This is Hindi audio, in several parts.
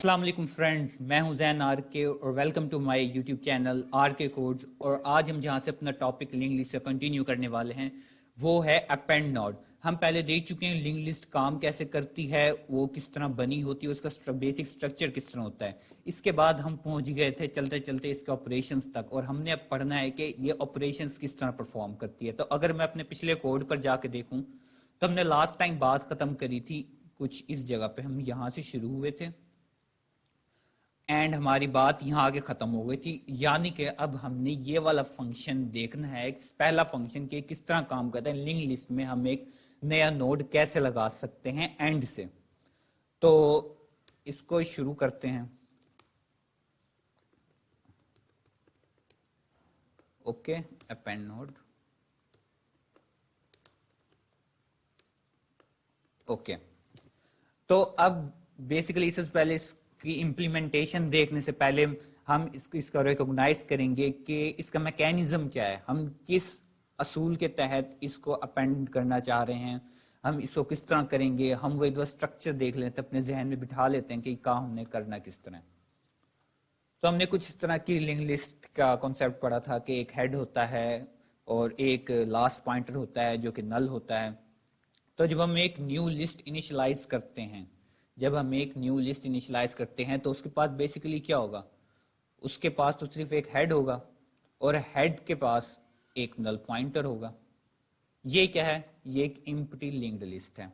अस्सलाम वालेकुम फ्रेंड्स, मैं हूं जैन आर के और welcome to my YouTube channel R K codes. और आज हम जहां से अपना टॉपिक लिंक लिस्ट से कंटिन्यू करने वाले हैं वो है अपेंड नोड। हम पहले देख चुके हैं लिंक लिस्ट काम कैसे करती है, वो किस तरह बनी होती है, उसका बेसिक स्ट्रक्चर किस तरह होता है। इसके बाद हम पहुंच गए थे चलते चलते इसके ऑपरेशंस तक, और हमने अब पढ़ना है कि ये ऑपरेशंस किस तरह परफॉर्म करती है। तो अगर मैं अपने पिछले कोड पर जाके देखूं तो हमने लास्ट टाइम बात खत्म करी थी कुछ इस जगह पे। हम यहां से शुरू हुए थे एंड हमारी बात यहां आगे खत्म हो गई थी, यानी कि अब हमने ये वाला फंक्शन देखना है, पहला फंक्शन के किस तरह काम करता है। लिंक लिस्ट में हम एक नया नोड कैसे लगा सकते हैं एंड से। तो इसको शुरू करते हैं। Okay, append node. ओके, तो अब बेसिकली इससे पहले की इम्प्लीमेंटेशन देखने से पहले हम इसका रिकॉग्नाइज करेंगे कि इसका मैकेनिज्म क्या है, हम किस असूल के तहत इसको अपेंड करना चाह रहे हैं, हम इसको किस तरह करेंगे। हम वो एक बार स्ट्रक्चर देख लेते हैं, अपने जहन में बिठा लेते हैं कि काम हमने करना किस तरह। तो हमने कुछ इस तरह की लिंक लिस्ट का कॉन्सेप्ट पढ़ा था कि एक हेड होता है और एक लास्ट पॉइंटर होता है जो कि नल होता है। तो जब हम एक न्यू लिस्ट इनिशियलाइज करते हैं तो उसके पास बेसिकली क्या होगा, उसके पास तो सिर्फ एक हेड होगा और हेड के पास एक नल पॉइंटर होगा। ये क्या है? ये एक एम्प्टी लिंक्ड लिस्ट है।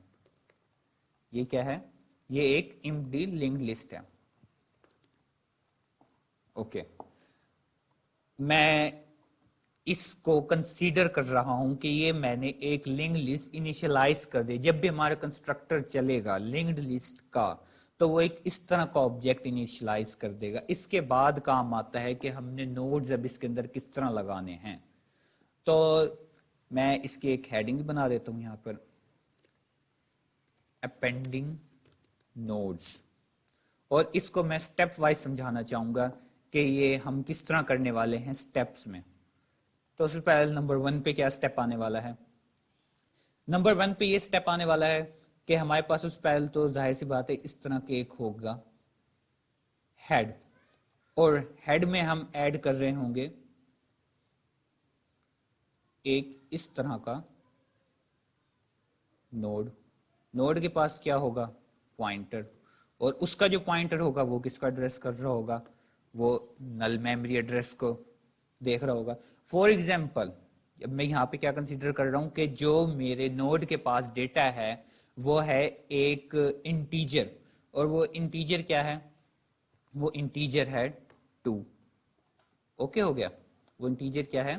ये क्या है? ये एक एम्प्टी लिंक्ड लिस्ट है। ओके, मैं इसको कंसीडर कर रहा हूं कि ये मैंने एक लिंक्ड लिस्ट इनिशियलाइज कर दी। जब भी हमारा कंस्ट्रक्टर चलेगा लिंक्ड लिस्ट का तो वो एक इस तरह का ऑब्जेक्ट इनिशियलाइज कर देगा। इसके बाद काम आता है कि हमने नोड्स अब इसके अंदर किस तरह लगाने हैं। तो मैं इसकी एक हेडिंग बना देता हूं यहां पर, अपेंडिंग नोड्स, और इसको मैं स्टेप वाइज समझाना चाहूंगा कि ये हम किस तरह करने वाले हैं स्टेप्स में। तो सबसे पहले नंबर 1 पे क्या स्टेप आने वाला है? नंबर 1 पे ये स्टेप आने वाला है कि हमारे पास उस पहले तो जाहिर सी बात है इस तरह के एक होगा हेड, और हेड में हम ऐड कर रहे होंगे एक इस तरह का नोड। नोड के पास क्या होगा? पॉइंटर, और उसका जो पॉइंटर होगा वो किसका एड्रेस कर रहा होगा? वो नल मेमोरी एड्रेस को देख रहा होगा। फॉर एग्जाम्पल, अब मैं यहां पे क्या कंसीडर कर रहा हूं कि जो मेरे नोड के पास डेटा है वो है एक इंटीजर, और वो इंटीजर क्या है? वो इंटीजर है 2। ओके हो गया? वो इंटीजर क्या है?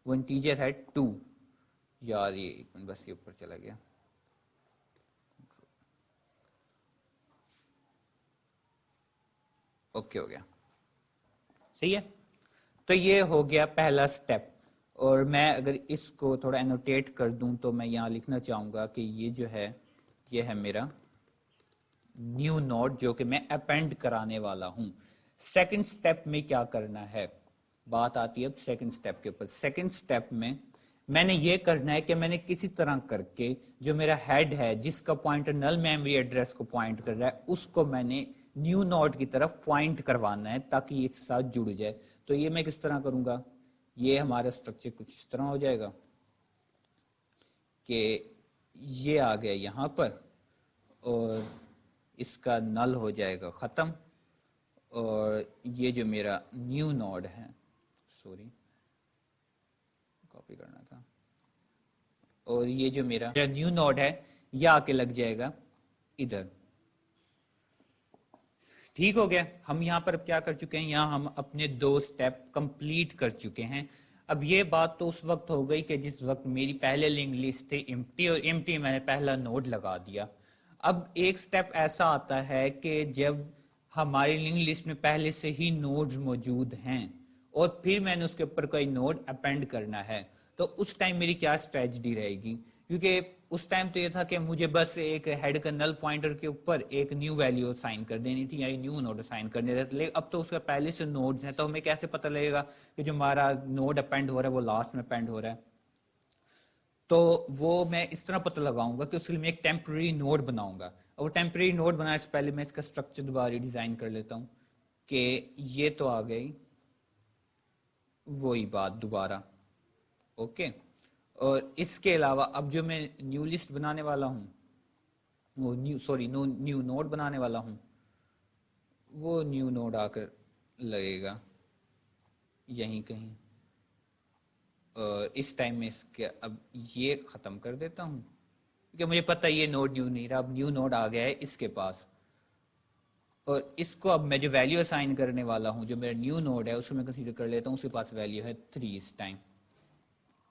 वो इंटीजर है 2। यार ये एक मिनट, बस ये ऊपर चला गया। ओके हो गया, सही है। तो ये हो गया पहला स्टेप, और मैं अगर इसको थोड़ा एनोटेट कर दूं तो मैं यहां लिखना चाहूंगा कि ये जो है ये है मेरा न्यू नोड जो कि मैं अपेंड कराने वाला हूं। सेकंड स्टेप में क्या करना है, बात आती है अब सेकंड स्टेप के ऊपर। सेकंड स्टेप में मैंने ये करना है कि मैंने किसी तरह करके जो मेरा हेड है जिसका पॉइंटर नल मेमोरी एड्रेस को पॉइंट कर रहा है उसको मैंने न्यू नोड की तरफ पॉइंट करवाना है ताकि ये इसके साथ जुड़ जाए। तो ये मैं किस तरह करूंगा? ये हमारा स्ट्रक्चर कुछ इस तरह हो जाएगा कि ये आ गया यहां पर और इसका नल हो जाएगा खत्म, और ये जो मेरा न्यू नोड है, सॉरी कॉपी करना था, और ये जो मेरा न्यू नोड है ये आके लग जाएगा इधर। ठीक हो गया। हम यहां पर अब क्या कर चुके हैं, यहां हम अपने 2 स्टेप कंप्लीट कर चुके हैं। अब ये बात तो उस वक्त हो गई कि जिस वक्त मेरी पहले लिंक लिस्ट थी एम्प्टी, और एम्प्टी मैंने पहला नोड लगा दिया। अब एक स्टेप ऐसा आता है कि जब हमारी लिंक लिस्ट में पहले से ही नोड्स मौजूद हैं और फिर मैंने उसके ऊपर कोई नोड अपेंड करना है, तो उस टाइम मेरी क्या स्ट्रेटजी रहेगी? क्योंकि उस टाइम तो ये था कि मुझे बस एक हेड का नल पॉइंटर के ऊपर एक न्यू वैल्यू साइन कर देनी थी या न्यू नोड साइन करने थे, लेकिन अब तो उसका पहले से नोड्स हैं, तो हमें कैसे पता लगेगा कि जो हमारा नोड अपेंड हो रहा है वो लास्ट में अपेंड हो रहा है? तो वो मैं इस तरह पता लगाऊंगा कि उसके लिए मैं एक टेम्पररी नोड बनाऊंगा। और वो टेम्पररी नोड बनाने से पहले मैं इसका स्ट्रक्चर दोबारा डिजाइन कर लेता हूं कि ये तो आ गई वही बात दोबारा। ओके, और इसके अलावा अब जो मैं न्यू लिस्ट बनाने वाला हूं, वो न्यू नोड बनाने वाला हूं, वो न्यू नोड आकर लगेगा यहीं कहीं। और इस टाइम में इसके अब ये खत्म कर देता हूं क्योंकि मुझे पता है ये नोड न्यू नहीं रहा, अब न्यू नोड आ गया है इसके पास। और इसको अब मैं जो वैल्यू असाइन करने वाला हूं, जो मेरा न्यू नोड है उसको मैं कंसीडर कर लेता हूं, उसके पास वैल्यू है 3 इस टाइम।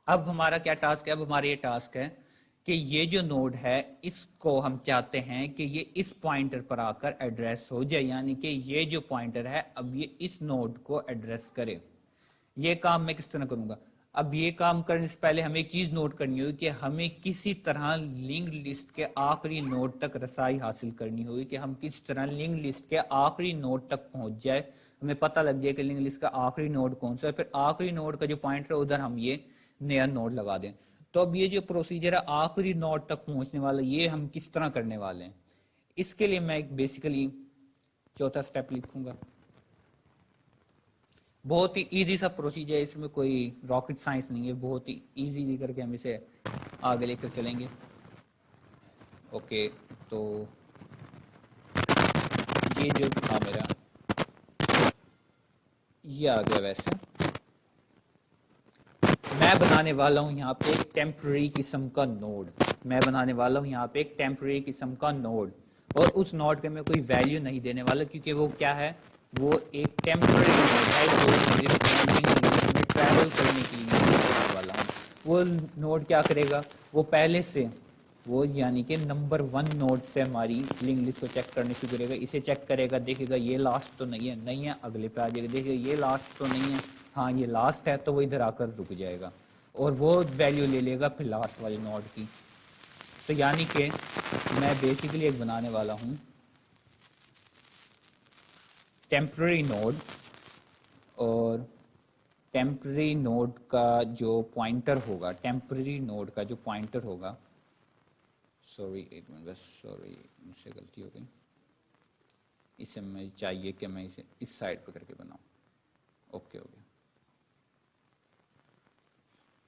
अब हमारा क्या टास्क है? अब हमारा ये टास्क है कि ये जो नोड है इसको हम चाहते हैं कि ये इस पॉइंटर पर आकर एड्रेस हो जाए, यानी कि ये जो पॉइंटर है अब ये इस नोड को एड्रेस करे। ये काम मैं किस तरह करूंगा? अब ये काम करने से पहले हमें एक चीज नोट करनी होगी कि हमें किसी तरह लिंक्ड लिस्ट के आखिरी नोड तक रसाई हासिल करनी होगी, कि हम किस तरह लिंक्ड लिस्ट के आखिरी नोड तक पहुंच जाए, हमें पता लग जाए कि लिंक्ड लिस्ट का आखिरी नोड कौन सा है, फिर आखिरी नोड का जो पॉइंटर है उधर हम ये नया नोड लगा दें। तो अब ये जो प्रोसीजर है आखिरी नोड तक पहुंचने वाला, ये हम किस तरह करने वाले हैं? इसके लिए मैं एक बेसिकली चौथा स्टेप लिखूंगा। बहुत ही इजी सा प्रोसीजर है, इसमें कोई रॉकेट साइंस नहीं है, बहुत ही इजी करके हम इसे आगे लेकर चलेंगे। ओके, तो ये जो था मेरा ये आ गया। वैसे मैं बनाने वाला हूं यहाँ पे एक टेम्पररी किस्म का नोड, मैं बनाने वाला हूं यहाँ पे एक टेम्पररी किस्म का नोड, और उस नोड के मैं कोई वैल्यू नहीं देने वाला क्योंकि वो क्या है, वो एक टेम्पररी नोड है जो मुझे ट्रैवल करने के लिए बनाने वाला हूँ। वो नोड क्या करेगा, वो पहले से वो यानी कि नंबर 1 नोड से हमारी लिंक लिस्ट को चेक करने शुरू करेगा। इसे चेक करेगा, देखेगा ये लास्ट तो नहीं है, नहीं है अगले पे आ जाएगा, देखेगा ये लास्ट तो नहीं है, हाँ ये लास्ट है, तो वो इधर आकर रुक जाएगा और वो वैल्यू ले लेगा फिर लास्ट वाले नोड की। तो यानी कि मैं बेसिकली एक बनाने वाला हूं टेम्पररी नोड, और टेम्पररी नोड का जो पॉइंटर होगा, टेम्पररी नोड का जो पॉइंटर होगा, सॉरी एक मिनट बस, सॉरी मुझसे गलती हो गई, इसे मैं चाहिए कि मैं इसे इस साइड पे करके बनाऊं। ओके ओके,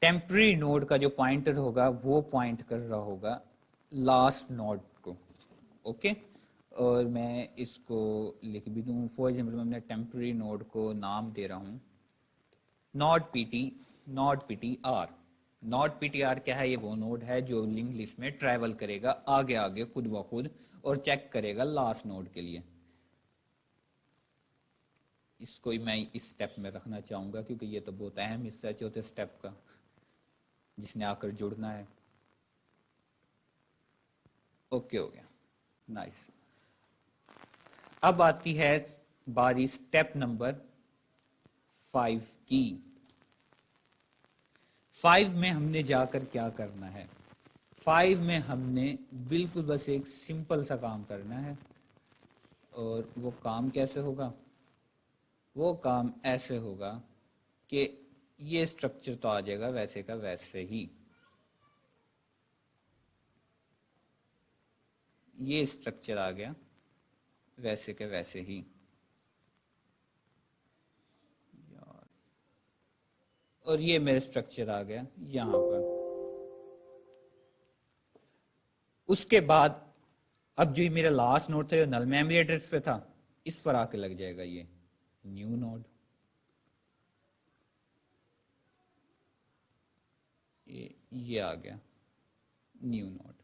टेम्पररी नोड का जो पॉइंटर होगा वो पॉइंट कर रहा होगा लास्ट नोड को। ओके, और मैं इसको लिख भी दूं, फॉर एग्जाम्पल मैं अपने टेम्पररी नोड को नाम दे रहा हूं node PT, node PT R. Node PT R क्या है? ये वो नोड है जो लिंक लिस्ट में ट्रैवल करेगा आगे आगे खुद ब खुद और चेक करेगा लास्ट नोड के लिए। इसको मैं इस स्टेप में रखना चाहूंगा क्योंकि ये तो बहुत अहम हिस्सा है चौथे स्टेप का, जिसने आकर जुड़ना है। ओके हो गया, नाइस। अब आती है बारी स्टेप नंबर 5 की। 5 में हमने जाकर क्या करना है? 5 में हमने बिल्कुल बस एक सिंपल सा काम करना है, और वो काम कैसे होगा? वो काम ऐसे होगा कि ये स्ट्रक्चर तो आ जाएगा वैसे का वैसे ही, ये स्ट्रक्चर आ गया वैसे के वैसे ही यार, और ये मेरा स्ट्रक्चर आ गया यहां पर। उसके बाद अब जो मेरा लास्ट नोड था जो नल मेमोरी एड्रेस पे था, इस पर आके लग जाएगा ये न्यू नोड। ये आ गया न्यू नोड,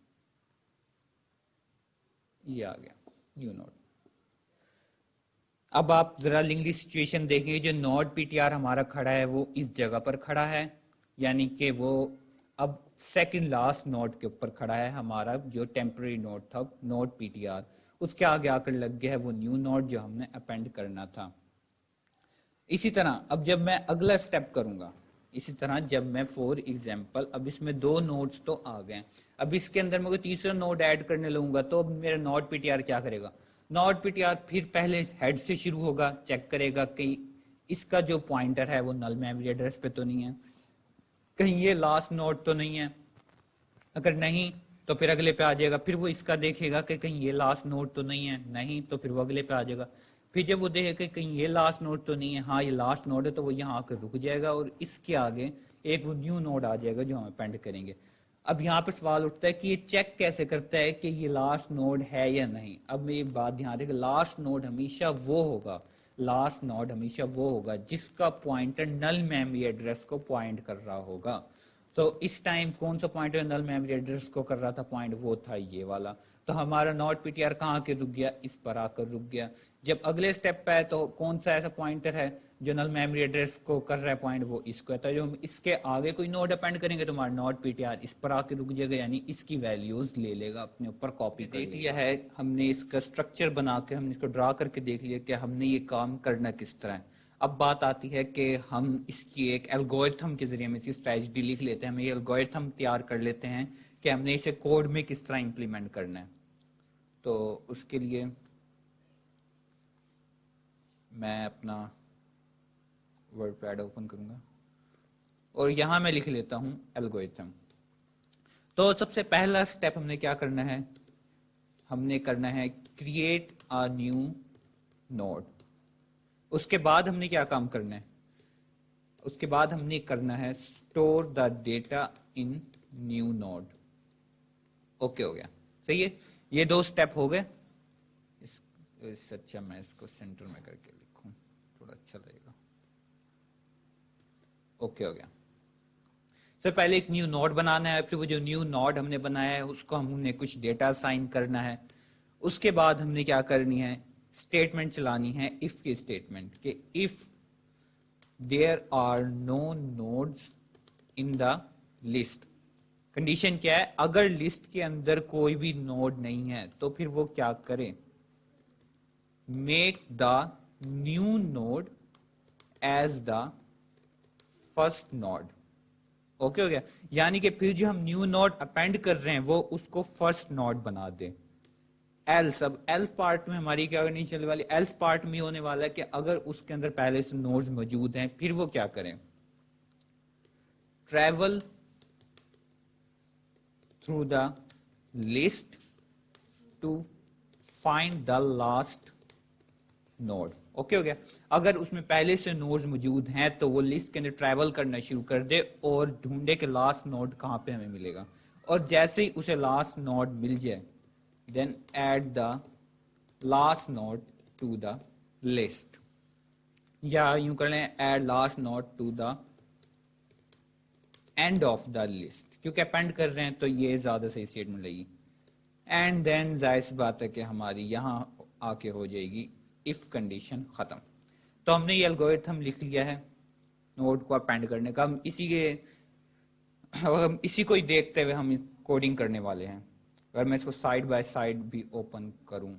ये आ गया न्यू नोड। अब आप जरा लिंक लिस्ट सिचुएशन देखेंगे, जो नोड पीटीआर हमारा खड़ा है वो इस जगह पर खड़ा है, यानी कि वो अब सेकंड लास्ट नोड के ऊपर खड़ा है। हमारा जो टेम्पररी नोड था नोड पीटीआर, उसके आगे आकर लग गया है वो न्यू नोड जो हमने अपेंड करना था। इसी तरह अब जब मैं अगला स्टेप करूंगा, इसी तरह जब मैं फॉर एग्जांपल अब इसमें 2 नोड्स तो आ गए, अब इसके अंदर मैं कोई तीसरा नोड ऐड करने लगूंगा तो अब मेरा नोड पीटीआर क्या करेगा? नोड पीटीआर फिर पहले हेड से शुरू होगा, चेक करेगा कि इसका जो पॉइंटर है वो नल मेमोरी एड्रेस पे तो नहीं है, कहीं ये लास्ट नोड तो नहीं है, अगर नहीं तो फिर अगले पे आ जाएगा, फिर वो इसका देखेगा कि कहीं ये लास्ट नोड तो नहीं है, नहीं तो फिर वो अगले पे आ जाएगा। फिर जब वो देखेगा कि कहीं ये लास्ट नोड तो नहीं है, हाँ ये लास्ट नोड है, तो वो यहाँ आकर रुक जाएगा और इसके आगे एक वो न्यू नोड आ जाएगा जो हम अपेंड करेंगे। अब यहाँ पर सवाल उठता है कि ये चेक कैसे करता है कि ये लास्ट नोड है या नहीं। अब मैं ये बात ध्यान रखें, लास्ट नोड हमेशा वो होगा, लास्ट नोड हमेशा वो होगा जिसका पॉइंटर नल मेमोरी एड्रेस को पॉइंट कर रहा होगा। तो इस टाइम कौन सा पॉइंटर नल मेमोरी एड्रेस को कर रहा था पॉइंट, वो था ये वाला। तो हमारा नॉट पीटीआर कहाँ के रुक गया, इस पर आकर रुक गया। जब अगले स्टेप पे है तो कौन सा ऐसा पॉइंटर है जो नल मेमोरी एड्रेस को कर रहा है पॉइंट, वो इसको है। तो जो हम इसके आगे कोई नोड अपेंड करेंगे तो हमारा नॉट पीटीआर इस पर आके रुक जाएगा, यानी इसकी वैल्यूज ले लेगा, अपने ऊपर कॉपी देख लिया है हमने। इसका स्ट्रक्चर बना के हमने इसको ड्रा करके देख लिया कि हमने ये काम करना किस तरह है। अब बात आती है कि हम इसकी एक एल्गोरिथम के जरिए में इसकी स्ट्रेटजी लिख लेते हैं, हम ये एल्गोरिथम तैयार कर लेते हैं कि हमने इसे कोड में किस तरह इंप्लीमेंट करना है। तो उसके लिए मैं अपना वर्डपैड ओपन करूंगा और यहां मैं लिख लेता हूं एल्गोरिथम। तो सबसे पहला स्टेप हमने क्या करना है, हमने करना है क्रिएट अ न्यू नोड। उसके बाद हमने क्या काम करना है, उसके बाद हमने करना है store the data in new node. Okay हो गया, सही है। ये दो स्टेप हो गए। इससे अच्छा मैं इसको सेंटर में करके लिखूं, थोड़ा अच्छा लगेगा। ओके हो गया। सबसे पहले एक न्यू नोड बनाना है, फिर वो जो न्यू नोड हमने बनाया है उसको हमने कुछ डेटा असाइन करना है। उसके बाद हमने क्या करनी है, स्टेटमेंट चलानी है, इफ की स्टेटमेंट कि if there are no nodes in the list. Condition क्या है, अगर लिस्ट के अंदर कोई भी नोड नहीं है तो फिर वो क्या करे, make the new node as the first node. Okay हो गया, यानी कि फिर जो हम न्यू नोड अपेंड कर रहे हैं वो उसको फर्स्ट नोड बना दे। एल्स, अब एल्स पार्ट में हमारी क्या करनी चलने वाली, एल्स पार्ट में होने वाला है कि अगर उसके अंदर पहले से नोड्स मौजूद हैं फिर वो क्या करें, travel through the list to find the last node. Okay हो गया, अगर उसमें पहले से नोड्स मौजूद हैं तो वो लिस्ट के अंदर ट्रैवल करना शुरू कर दे और ढूंढे कि लास्ट नोड कहां पे हमें मिलेगा। और जैसे ही उसे लास्ट नोड मिल जाए then add the last node to the list, या यूं कर लें add last node to the end of the list, क्योंकि अपेंड कर रहे हैं तो ये ज्यादा सही स्टेटमेंट लगेगी। एंड देन जाहिर सी बात है कि हमारी यहां आके हो जाएगी इफ कंडीशन खत्म। तो हमने ये एल्गोरिथम लिख लिया है नोड को अपेंड करने का। हम इसी को ही देखते हुए हम कोडिंग करने वाले हैं। अगर मैं इसको साइड बाय साइड भी ओपन करूं,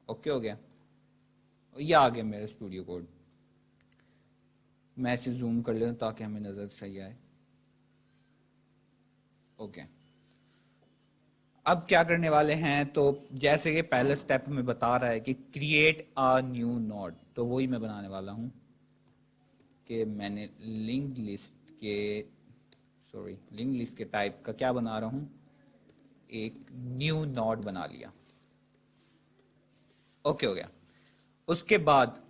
ओके हो गया, ये आ गया मेरा स्टूडियो कोड। मैं इसे जूम कर लेता हूं ताकि हमें नजर सही आए। ओके, अब क्या करने वाले हैं, तो जैसे कि पहला स्टेप हमें बता रहा है कि क्रिएट अ न्यू नोड, तो वही मैं बनाने वाला हूं कि मैंने लिंक लिस्ट के टाइप का क्या बना रहा हूं, एक न्यू नोड बना लिया। ओके हो गया। उसके बाद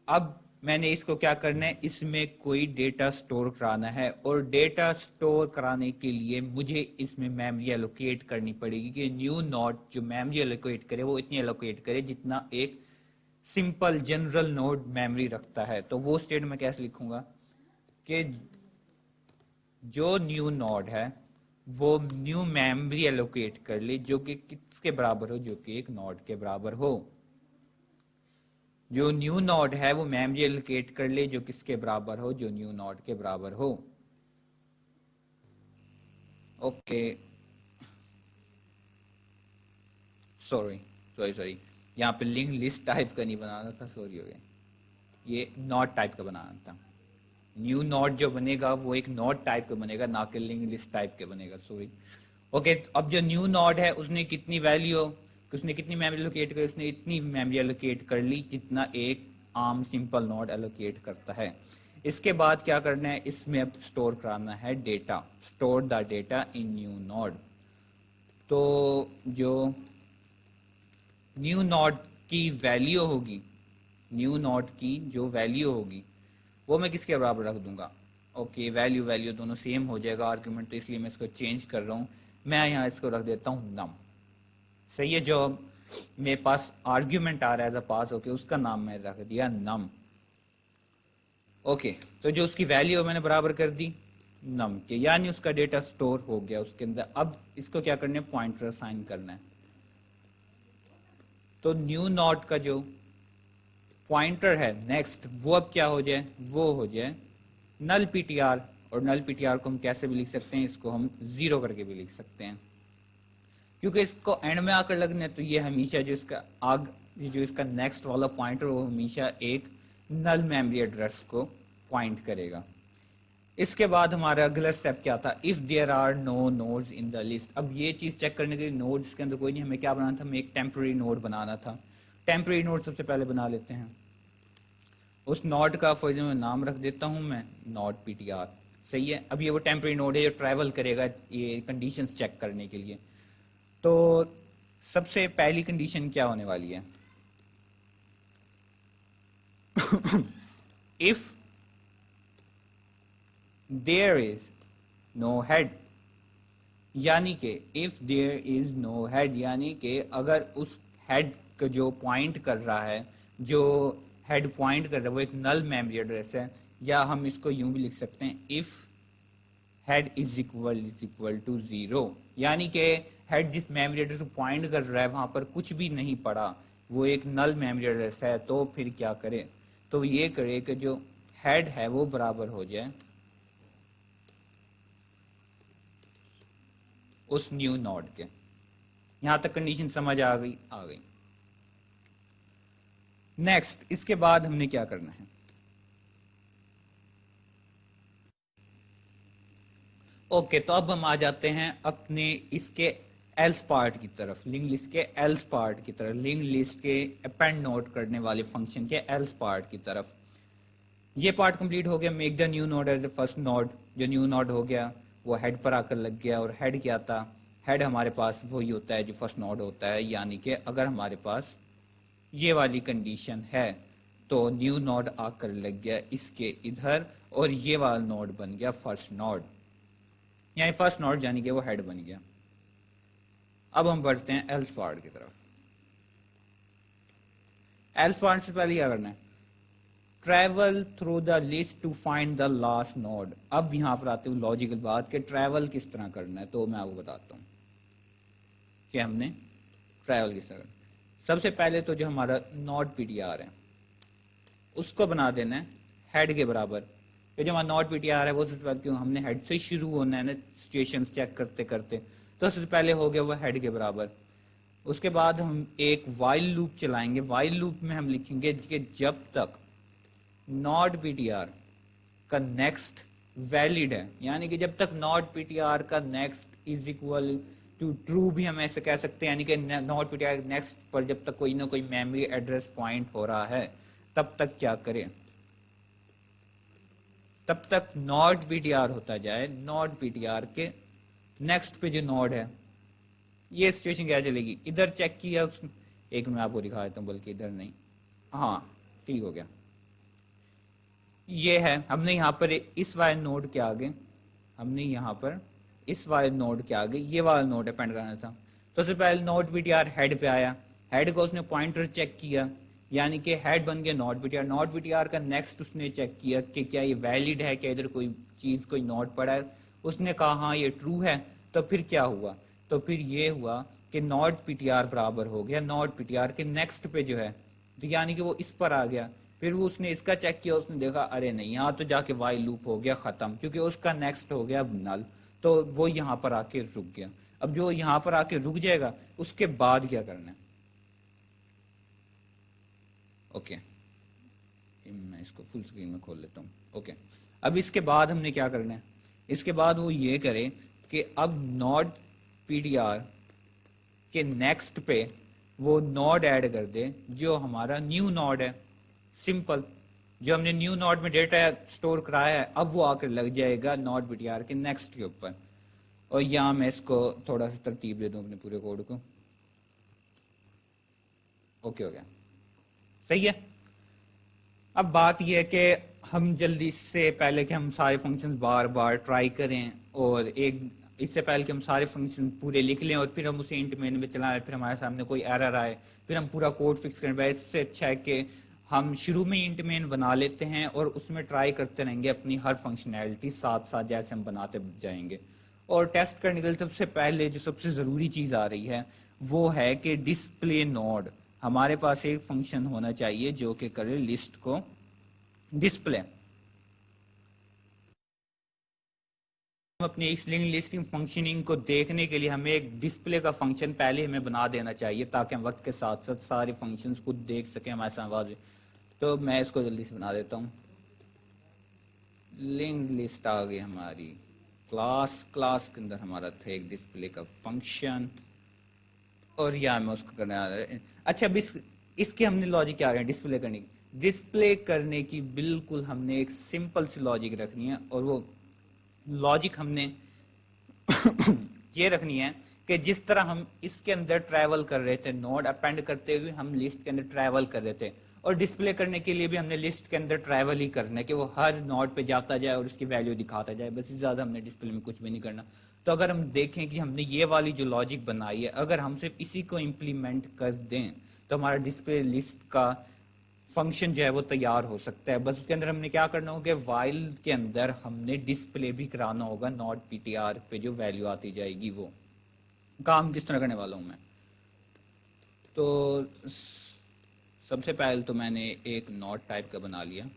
अब मैंने इसको क्या करना है, इसमें कोई डेटा स्टोर कराना है और डेटा स्टोर कराने के लिए मुझे इसमें मेमोरी एलोकेट करनी पड़ेगी कि न्यू नोड जो मेमोरी एलोकेट करे वो इतनी एलोकेट करे जितना एक सिंपल जनरल नोड मेमोरी रखता है। तो वो स्टेट में कैसे लिखूंगा कि जो न्यू नोड है वो न्यू मेमोरी एलोकेट कर ले जो कि किसके बराबर हो, जो कि एक नोड के बराबर हो। जो न्यू नोड है वो मेमोरी एलोकेट कर ले जो किसके बराबर हो, जो न्यू नोड के बराबर हो। ओके, सॉरी यहाँ पे लिंक लिस्ट टाइप का नहीं बनाना था, सॉरी हो गया, ये नोड टाइप का बनाना था। न्यू नोड जो बनेगा वो एक नोड टाइप का बनेगा, ना कि लिंक लिस्ट टाइप के बनेगा, सॉरी। ओके, अब जो न्यू नोड है उसने कितनी वैल्यू, उसने कितनी मेमोरी एलोकेट करी, उसने इतनी मेमोरी एलोकेट कर ली जितना एक आम सिंपल नोड एलोकेट करता है। इसके बाद क्या करना है, इसमें अब स्टोर कराना है data, store the data in new node. तो जो न्यू नोड की वैल्यू होगी, न्यू नोड की जो वैल्यू होगी वो मैं किसके बराबर रख दूंगा। ओके, वैल्यू वैल्यू दोनों सेम हो जाएगा आर्ग्यूमेंट, तो इसलिए मैं इसको चेंज कर रहा हूं। मैं यहाँ इसको रख देता हूँ नम। सही है, जो मेरे पास आर्ग्यूमेंट आ रहा है एज अ पास होके उसका नाम मैं रख दिया नम। ओके, तो जो उसकी वैल्यू मैंने बराबर कर दी नम के, यानी उसका डेटा स्टोर हो गया उसके अंदर। अब इसको क्या करना है, पॉइंटर असाइन करना है। तो न्यू नोड का जो पॉइंटर है नेक्स्ट, वो अब क्या हो जाए, वो हो जाए नल पीटीआर। और नल पीटीआर को हम कैसे भी लिख सकते हैं, इसको हम 0 करके भी लिख सकते हैं, क्योंकि इसको एंड में आकर लगना है, तो ये हमेशा जो इसका जो इसका नेक्स्ट वाला पॉइंटर वो हमेशा एक नल मेमोरी एड्रेस को पॉइंट करेगा। इसके बाद हमारा अगला स्टेप क्या था, if there are no nodes in the list. अब ये चीज चेक करने के लिए नोड्स के अंदर कोई नहीं, हमें क्या बनाना था, हमें एक टेम्पररी नोड बनाना था। टेम्पररी नोड सबसे पहले बना लेते हैं। उस नोड का फॉर एग्जाम्पल नाम रख देता हूं मैं नोड पीटीआर। सही है, अब ये वो टेम्पररी नोड है जो ट्रैवल करेगा ये कंडीशंस चेक करने के लिए। तो सबसे पहली कंडीशन क्या होने वाली है, if there is no head, यानी कि if there is no head, यानी कि अगर उस हेड का जो पॉइंट कर रहा है, जो हेड पॉइंट कर रहा है वो एक नल मेमोरी एड्रेस है, या हम इसको यूं भी लिख सकते हैं if head is equal to 0, यानी कि हेड जिस मेमोरी एड्रेस को पॉइंट कर रहा है वहां पर कुछ भी नहीं पड़ा, वो एक नल मेमोरी एड्रेस है। तो फिर क्या करे, तो ये करे कि जो हेड है वो बराबर हो जाए उस न्यू नोड के। यहां तक कंडीशन समझ आ गई। नेक्स्ट, इसके बाद हमने क्या करना है, ओके, तो अब हम आ जाते हैं अपने इसके एल्स पार्ट की तरफ, लिंक लिस्ट के एल्स पार्ट की तरफ, लिंक लिस्ट के अपेंड नोड करने वाले फंक्शन के एल्स पार्ट की तरफ। ये पार्ट कंप्लीट हो गया, make the new node as the first node. जो न्यू नोड हो गया वो हेड पर आकर लग गया, और हेड क्या था, हेड हमारे पास वही होता है जो फर्स्ट नोड होता है, यानी कि अगर हमारे पास ये वाली कंडीशन है तो न्यू नोड आकर लग गया इसके इधर, और ये वाला नोड बन गया फर्स्ट नोड, यानी फर्स्ट नोड यानी कि वो हेड बन गया। अब हम बढ़ते हैं एल्स पार्ट की तरफ। एल्स पार्ट से पहले क्या करना है, travel through the list to find the last node. अब यहां पर आते हुए लॉजिकल बात कि ट्रैवल किस तरह करना है, तो मैं आपको बताता हूं कि हमने ट्रैवल किस तरह करना है। सबसे पहले तो जो हमारा नोड पीटीआर है उसको बना देना है हेड के बराबर। तो जो हमारा नोड पीटीआर है वो सबसे पहले, क्यों हमने हेड से शुरू होना है ना सिचुएशन चेक करते करते, तो सबसे पहले हो गया वो हेड के बराबर। उसके बाद हम एक वाइल लूप चलाएंगे। वाइल लूप में हम लिखेंगे कि जब तक नोड पीटीआर का नेक्स्ट वैलिड है, यानी कि जब तक नोड पीटीआर का next is equal to true भी हम ऐसे कह सकते हैं, यानी कि नोड पीटीआर नेक्स्ट पर जब तक कोई ना कोई मेमोरी एड्रेस पॉइंट हो रहा है तब तक क्या करें, तब तक नोड पीटीआर होता जाए। नोड पीटीआर के नेक्स्ट पे जो नोड है, ये सिचुएशन क्या चलेगी, इधर चेक किया उसने, एक मैं आपको दिखा देता हूं, बल्कि इधर नहीं, हाँ ठीक हो गया, ये है। हमने यहां पर इस वाले नोड के आगे, हमने यहां पर इस वाले नोड के आगे ये वाला नोड अपेंड करना था। तो सबसे पहले नोड पीटीआर हेड पे आया, हेड को उसने पॉइंटर चेक किया, यानी कि हेड बन गया नोड पीटीआर। नोड पीटीआर का नेक्स्ट उसने चेक किया कि क्या ये वैलिड है, क्या इधर कोई चीज कोई नोड पड़ा है, उसने कहा हाँ ये ट्रू है। तो फिर क्या हुआ, तो फिर ये हुआ कि नोड पीटीआर बराबर हो गया नोड पीटीआर के नेक्स्ट पे जो है, तो यानी कि वो इस पर आ गया। फिर वो उसने इसका चेक किया, उसने देखा अरे नहीं, यहाँ तो जाके वाइल लूप हो गया खत्म, क्योंकि उसका नेक्स्ट हो गया नल, तो वो यहाँ पर आके रुक गया। अब जो यहाँ पर आके रुक जाएगा उसके बाद क्या करना है, ओके मैं इसको फुल स्क्रीन में खोल लेता हूँ। ओके, अब इसके बाद हमने क्या करना है, इसके बाद वो ये करे कि अब नोड पीटीआर के नेक्स्ट पे वो नोड ऐड कर दे जो हमारा न्यू नोड है। सिंपल, जो हमने न्यू नोड में डेटा स्टोर कराया है अब वो आकर लग जाएगा नोड पीटीआर के नेक्स्ट के ऊपर। और यहाँ मैं इसको थोड़ा सा तरतीब दे दूँ अपने पूरे कोड को। ओके हो गया, सही है। अब बात यह है कि हम जल्दी से पहले कि हम सारे फंक्शंस बार बार ट्राई करें और एक इससे पहले कि हम सारे फंक्शन पूरे लिख लें और फिर हम उसे इंट मेन में चलाएं, फिर हमारे सामने कोई एरर आए, फिर हम पूरा कोड फिक्स करें, इससे अच्छा है कि हम शुरू में इंट मेन बना लेते हैं और उसमें ट्राई करते रहेंगे अपनी हर फंक्शनैलिटी साथ साथ जैसे हम बनाते जाएंगे। और टेस्ट करने के लिए सबसे पहले जो सबसे ज़रूरी चीज़ आ रही है वो है कि डिस्प्ले नोड। हमारे पास एक फंक्शन होना चाहिए जो कि करे लिस्ट को डिस्प्ले। अपनी इस लिंक लिस्टिंग फंक्शनिंग को देखने के लिए हमें एक डिस्प्ले का फंक्शन पहले हमें बना देना चाहिए ताकि हम वक्त के साथ साथ सारे फंक्शंस को देख सकें हमारे सामने। तो मैं इसको जल्दी से बना देता हूँ। लिंक लिस्ट आ गई हमारी क्लास के अंदर हमारा था एक डिस्प्ले का फंक्शन और यहाँ मैं उसको करने आ रहा है। अच्छा, अब इसके हमने लॉजिक क्या रहे हैं डिस्प्ले करने की बिल्कुल हमने एक सिंपल सी लॉजिक रखनी है और वो लॉजिक हमने ये रखनी है कि जिस तरह हम इसके अंदर ट्रैवल कर रहे थे, नोड अपेंड करते हुए हम लिस्ट के अंदर ट्रैवल कर रहे थे, और डिस्प्ले करने के लिए भी हमने लिस्ट के अंदर ट्रैवल ही करना है कि वो हर नोड पे जाता जाए और उसकी वैल्यू दिखाता जाए, बस इससे ज्यादा हमने डिस्प्ले में कुछ भी नहीं करना। तो अगर हम देखें कि हमने ये वाली जो लॉजिक बनाई है, अगर हम सिर्फ इसी को इम्प्लीमेंट कर दें तो हमारा डिस्प्ले लिस्ट का फंक्शन जो है वो तैयार हो सकता है। बस उसके अंदर हमने क्या करना होगा, वाइल के अंदर हमने डिस्प्ले भी कराना होगा नॉट पीटीआर पे जो वैल्यू आती जाएगी। वो काम किस तरह करने वाला हूं मैं, तो सबसे पहले तो मैंने एक नॉट टाइप का बना लिया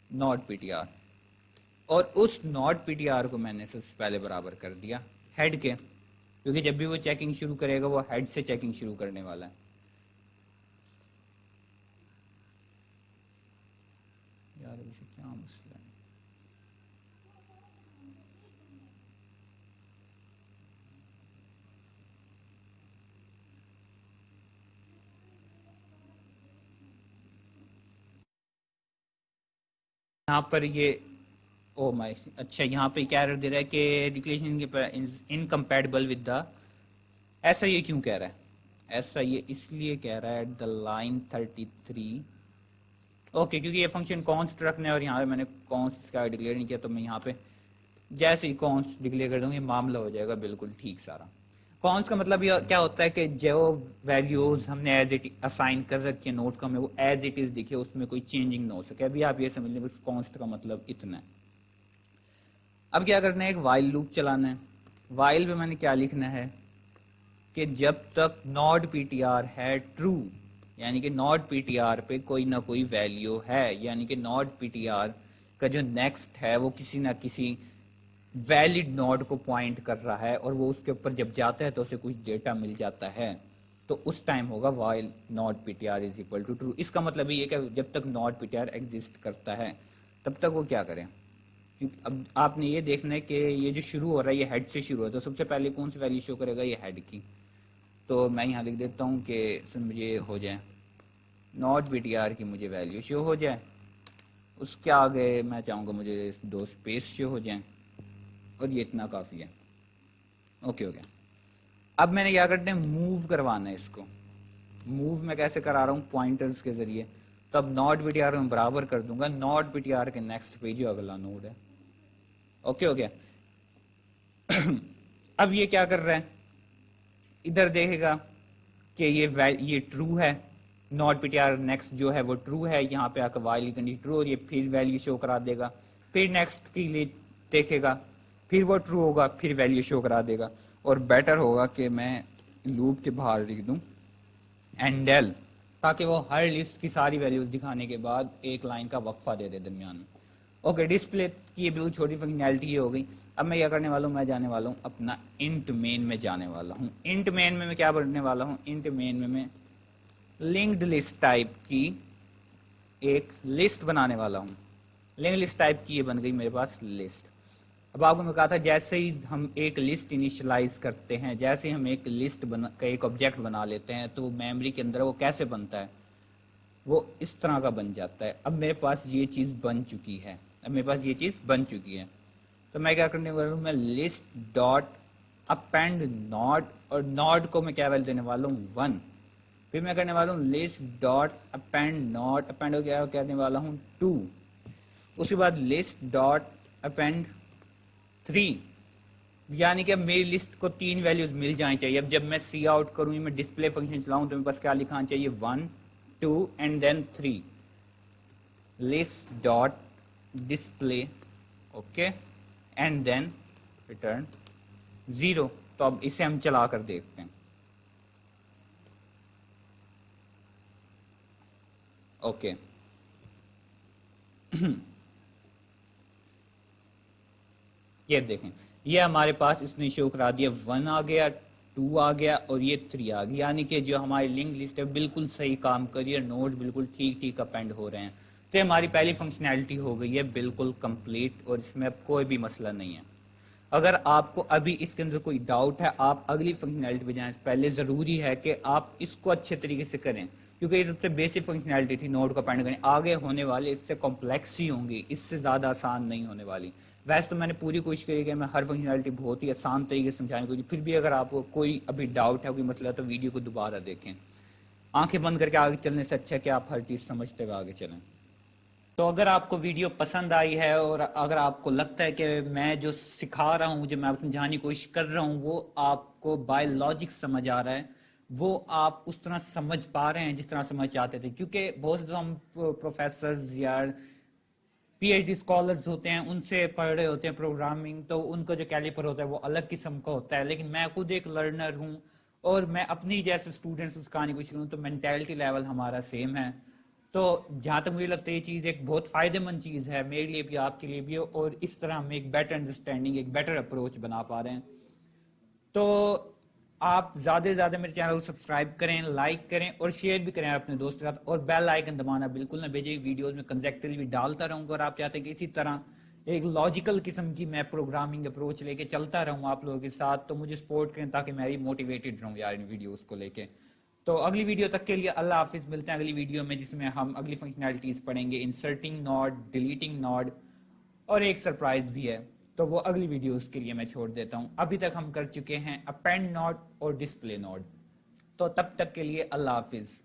नॉट पीटीआर, और उस नॉट पीटीआर को मैंने सबसे पहले बराबर कर दिया हेड के, क्योंकि जब भी वो चेकिंग शुरू करेगा वो हेड से चेकिंग शुरू करने वाला है। यार इसे क्या मसला है, यहाँ पर ये ओ माय, अच्छा यहाँ पे क्या एरर दे रहा है कि डिक्लेरेशन इनकम्पैटिबल विद द, ऐसा ये क्यों कह रहा है, ऐसा ये इसलिए कह रहा है द लाइन 33। ओके, क्योंकि ये फंक्शन कॉन्स्ट रखना है और यहाँ पे मैंने कॉन्स्ट का डिक्लेयर नहीं किया, तो मैं यहाँ पे जैसे ही कॉन्स्ट डिक्लेयर कर दूंगा ये मामला हो जाएगा बिल्कुल ठीक सारा। कॉन्स्ट का मतलब ये क्या होता है कि जो वैल्यूज हमने एज इट असाइन कर रखी है नोट को, हमें वो एज इट इज दिखे, उसमें कोई चेंजिंग ना हो सके। अभी आप ये समझ लें कॉन्स्ट का मतलब इतना है। अब क्या करना है, एक वाइल लूप चलाना है। वाइल में मैंने क्या लिखना है कि जब तक नॉट पीटीआर है ट्रू, यानी कि नॉट पीटीआर पे कोई ना कोई वैल्यू है, यानी कि नॉट पीटीआर का जो नेक्स्ट है वो किसी ना किसी वैलिड नोड को पॉइंट कर रहा है और वो उसके ऊपर जब जाता है तो उसे कुछ डेटा मिल जाता है, तो उस टाइम होगा while not PTR is equal to true. इसका मतलब ये कि जब तक नॉट पीटीआर एग्जिस्ट करता है तब तक वो क्या करें। अब आपने ये देखना है कि ये जो शुरू हो रहा है ये हेड से शुरू हो, तो सबसे पहले कौन सी वैल्यू शो करेगा, ये हेड की। तो मैं यहाँ लिख देता हूँ कि मुझे हो जाए नॉट पीटीआर की मुझे वैल्यू शो हो जाए, उसके आगे मैं चाहूँगा मुझे 2 स्पेस शो हो जाए और ये इतना काफ़ी है। ओके हो गया। अब मैंने क्या करना है, मूव करवाना है इसको। मूव मैं कैसे करा रहा हूँ, पॉइंटर्स के जरिए। तो अब नॉट बीटीआर में बराबर कर दूंगा नॉट बीटीआर के नेक्स्ट पे जो अगला नोड है। ओके हो गया। अब ये क्या कर रहा है, इधर देखेगा कि ये ट्रू है, नॉट बीटीआर नेक्स्ट जो है वो ट्रू है, यहाँ पे आकर वाइल की कंडीशन ट्रू और ये फिर वैल्यू शो करा देगा। फिर नेक्स्ट के लिए देखेगा, फिर वो ट्रू होगा, फिर वैल्यू शो करा देगा। और बेटर होगा कि मैं लूप के बाहर लिख दूं एंडल, ताकि वो हर लिस्ट की सारी वैल्यूज दिखाने के बाद एक लाइन का वक्फा दे दे दरमियान में। ओके, डिस्प्ले की बिल्कुल छोटी फंक्शनैलिटी हो गई। अब मैं क्या करने वाला हूँ, मैं जाने वाला हूँ अपना इंट मेन में जाने वाला हूँ। इंट मेन में मैं क्या बनने वाला हूँ, इंट मेन में मैं लिंक्ड लिस्ट टाइप की एक लिस्ट बनाने वाला हूँ। लिंक्ड लिस्ट टाइप की ये बन गई मेरे पास लिस्ट। अब आपको मैं कहा था जैसे ही हम एक लिस्ट इनिशियलाइज करते हैं, जैसे ही हम एक लिस्ट का एक ऑब्जेक्ट बना लेते हैं, तो मेमोरी के अंदर वो कैसे बनता है, वो इस तरह का बन जाता है। अब मेरे पास ये चीज़ बन चुकी है, अब मेरे पास ये चीज़ बन चुकी है। तो मैं क्या करने वाला हूँ, मैं लिस्ट डॉट अपेंड नॉड, और नॉड को मैं क्या वैल्यू देने वाला हूँ 1। फिर मैं करने वाला हूँ list dot append not, append को क्या करने वाला हूँ 2। उसके बाद लिस्ट डॉट अपेंड 3, यानी कि अब मेरी लिस्ट को 3 वैल्यूज मिल जानी चाहिए। अब जब मैं सी आउट करूँ, मैं डिस्प्ले फंक्शन चलाऊँ, तो मेरे पास क्या लिखाना चाहिए 1 2 and then 3, list dot display, okay, and then return 0। तो अब इसे हम चला कर देखते हैं। ओके ये देखें, ये हमारे पास इसने शो करा दिया 1 आ गया, 2 आ गया और ये 3 आ गया, यानी कि जो हमारी लिंक लिस्ट है बिल्कुल सही काम कर रही है, नोड्स बिल्कुल ठीक ठीक अपेंड हो रहे हैं। तो हमारी पहली फंक्शनैलिटी हो गई है बिल्कुल कंप्लीट, और इसमें अब कोई भी मसला नहीं है। अगर आपको अभी इसके अंदर कोई डाउट है, आप अगली फंक्शनैलिटी पे जाएं, पहले जरूरी है कि आप इसको अच्छे तरीके से करें, क्योंकि ये सबसे बेसिक फंक्शनैलिटी थी नोड को अपेंड करने। आगे होने वाले इससे कॉम्प्लेक्स ही होंगी, इससे ज़्यादा आसान नहीं होने वाली। वैसे तो मैंने पूरी कोशिश करी कि मैं हर फंक्शनैलिटी बहुत ही आसान तरीके से समझाने की, फिर भी अगर आपको कोई अभी डाउट है, कोई मसला, तो वीडियो को दोबारा देखें। आंखें बंद करके आगे चलने से अच्छा है कि आप हर चीज़ समझते हुए आगे चलें। तो अगर आपको वीडियो पसंद आई है और अगर आपको लगता है कि मैं जो सिखा रहा हूँ, जो मैं समझाने की कोशिश कर रहा हूँ, वो आपको बाय लॉजिक समझ आ रहा है, वो आप उस तरह समझ पा रहे हैं जिस तरह समझ चाहते थे, क्योंकि बहुत से हम प्रोफेसर या पीएचडी स्कॉलर्स होते हैं, उनसे पढ़ रहे होते हैं प्रोग्रामिंग, तो उनका जो कैलिपर होता है वो अलग किस्म का होता है। लेकिन मैं खुद एक लर्नर हूँ और मैं अपनी जैसे स्टूडेंट्स को सिखाने की कोशिश करूँ, तो मेंटेलिटी लेवल हमारा सेम है। तो जहाँ तक मुझे लगता है ये चीज़ एक बहुत फायदेमंद चीज़ है मेरे लिए भी, आपके लिए भी, और इस तरह हम एक बेटर अंडरस्टैंडिंग, एक बेटर अप्रोच बना पा रहे हैं। तो आप ज़्यादा से ज़्यादा मेरे चैनल को सब्सक्राइब करें, लाइक करें और शेयर भी करें अपने दोस्तों के साथ, और बेल आइकन दबाना बिल्कुल ना भेजें। वीडियोस में कंसेप्चुअली भी डालता रहूँगा, और आप चाहते हैं कि इसी तरह एक लॉजिकल किस्म की मैं प्रोग्रामिंग अप्रोच लेके चलता रहूँ आप लोगों के साथ, तो मुझे सपोर्ट करें ताकि मैं भी मोटिवेटेड रहूँ यार इन वीडियोज़ को लेके। तो अगली वीडियो तक के लिए अल्लाह हाफिज़, मिलते हैं अगली वीडियो में, जिसमें हम अगली फंक्शनैलिटीज़ पढ़ेंगे, इंसर्टिंग नॉड, डिलीटिंग नॉड, और एक सरप्राइज भी है। तो वो अगली वीडियोस के लिए मैं छोड़ देता हूं। अभी तक हम कर चुके हैं अपेंड नॉड और डिस्प्ले नॉड। तो तब तक के लिए अल्लाह हाफिज।